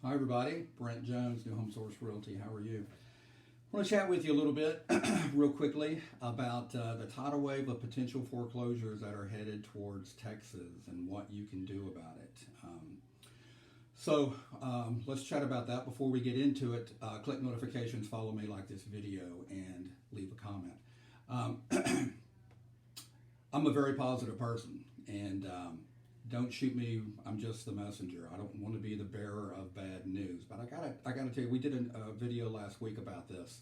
Hi everybody, Brent Jones, New Home Source Realty. How are you? I want to chat with you a little bit, real quickly, about the tidal wave of potential foreclosures that are headed towards Texas and what you can do about it. Let's chat about that. Before we get into it, click notifications, follow me, like this video, and leave a comment. I'm a very positive person, and don't shoot me. I'm just the messenger. I don't want to be the bearer of bad news. But I gotta tell you, we did a video last week about this.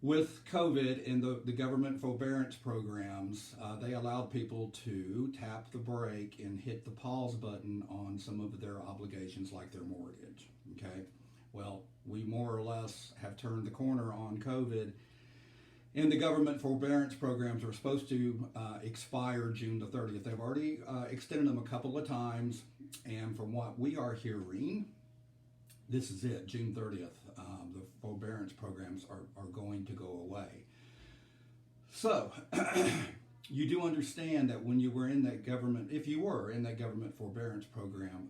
With COVID and the government forbearance programs, they allowed people to tap the brake and hit the pause button on some of their obligations, like their mortgage. Okay. Well, we more or less have turned the corner on COVID. And the government forbearance programs are supposed to expire June the 30th. They've already extended them a couple of times. And from what we are hearing, this is it, June 30th. The forbearance programs are going to go away. So you do understand that when you were in that government, if you were in that government forbearance program,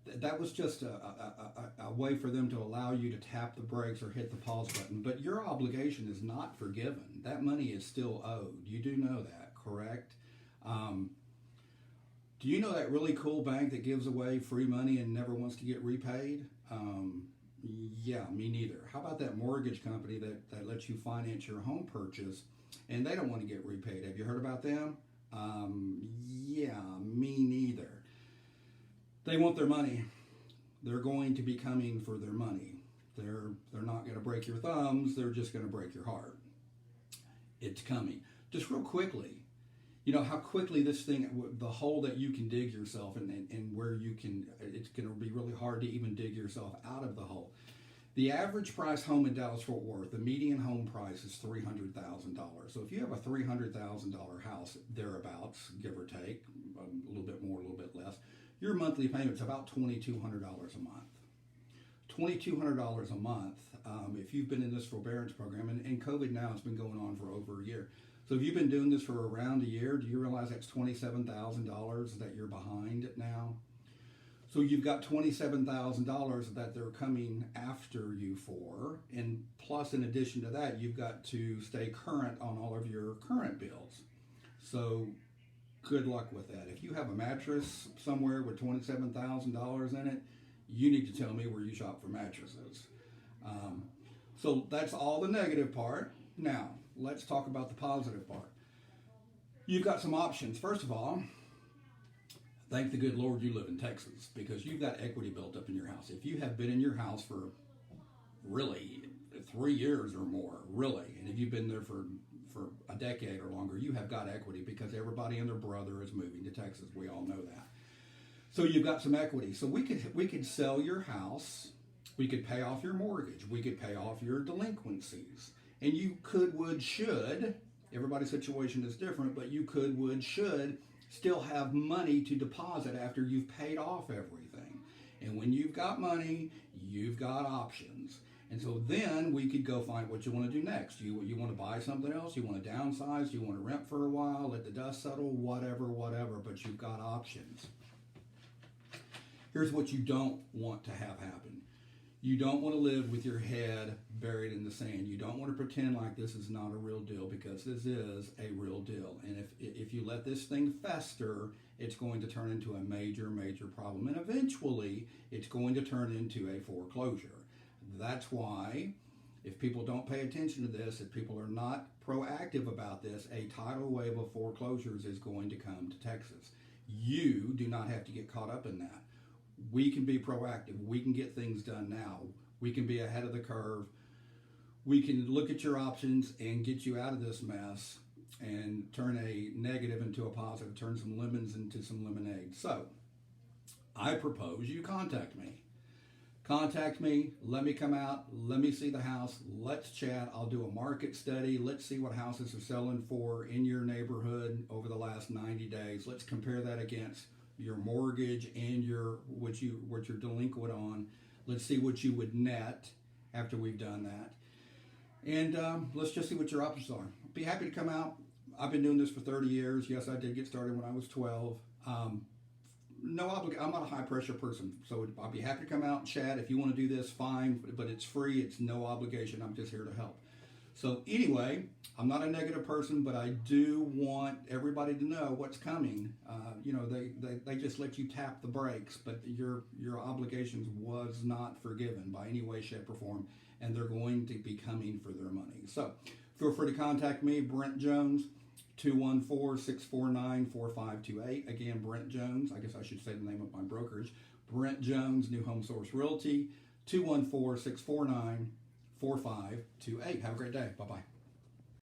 that was just a way for them to allow you to tap the brakes or hit the pause button. But your obligation is not forgiven. That money is still owed. You do know that, correct? Do you know that really cool bank that gives away free money and never wants to get repaid? Yeah, me neither. How about that mortgage company that lets you finance your home purchase and they don't want to get repaid? Have you heard about them? Yeah, me neither. They want their money. They're going to be coming for their money. They're not going to break your thumbs. They're just going to break your heart. It's coming. Just real quickly, you know how quickly this thing, the hole that you can dig yourself and where you can, it's going to be really hard to even dig yourself out of the hole. The average price home in Dallas-Fort Worth, the median home price is $300,000. So if you have a $300,000 house, thereabouts, give or take, a little bit more, a little bit less, your monthly payment's about $2,200 a month. $2,200 a month, if you've been in this forbearance program, and COVID now has been going on for over a year. So if you've been doing this for around a year, do you realize that's $27,000 that you're behind now? So you've got $27,000 that they're coming after you for, and plus in addition to that, you've got to stay current on all of your current bills. So good luck with that. If you have a mattress somewhere with $27,000 in it, you need to tell me where you shop for mattresses. So that's all the negative part. Now, let's talk about the positive part. You've got some options. First of all, thank the good Lord you live in Texas, because you've got equity built up in your house. If you have been in your house for really 3 years or more, really, and if you've been there for a decade or longer, you have got equity because everybody and their brother is moving to Texas. We all know that. So you've got some equity. So we could sell your house. We could pay off your mortgage. We could pay off your delinquencies. And you should, everybody's situation is different, but you should still have money to deposit after you've paid off everything. And when you've got money, you've got options. And so then we could go find what you want to do next. You want to buy something else, you want to downsize, you want to rent for a while, let the dust settle, whatever, but you've got options. Here's what you don't want to have happen. You don't want to live with your head buried in the sand. You don't want to pretend like this is not a real deal, because this is a real deal. And if you let this thing fester, it's going to turn into a major, major problem. And eventually, it's going to turn into a foreclosure. That's why, if people don't pay attention to this, if people are not proactive about this, a tidal wave of foreclosures is going to come to Texas. You do not have to get caught up in that. We can be proactive. We can get things done now. We can be ahead of the curve. We can look at your options and get you out of this mess and turn a negative into a positive, turn some lemons into some lemonade. So I propose you contact me. Contact me, let me come out, let me see the house, let's chat. I'll do a market study. Let's see what houses are selling for in your neighborhood over the last 90 days. Let's compare that against your mortgage and what you're delinquent on. Let's see what you would net after we've done that. And let's just see what your options are. Be happy to come out. I've been doing this for 30 years. Yes, I did get started when I was 12. no obligation. I'm not a high pressure person, so I'll be happy to come out and chat. If you want to do this, fine, but it's free. It's no obligation. I'm just here to help. So anyway, I'm not a negative person, but I do want everybody to know what's coming. They just let you tap the brakes, but your obligations was not forgiven by any way, shape, or form, and they're going to be coming for their money. So feel free to contact me, Brent Jones, 214-649-4528. Again, Brent Jones. I guess I should say the name of my brokerage. Brent Jones, New Home Source Realty, 214-649-4528. Have a great day. Bye-bye.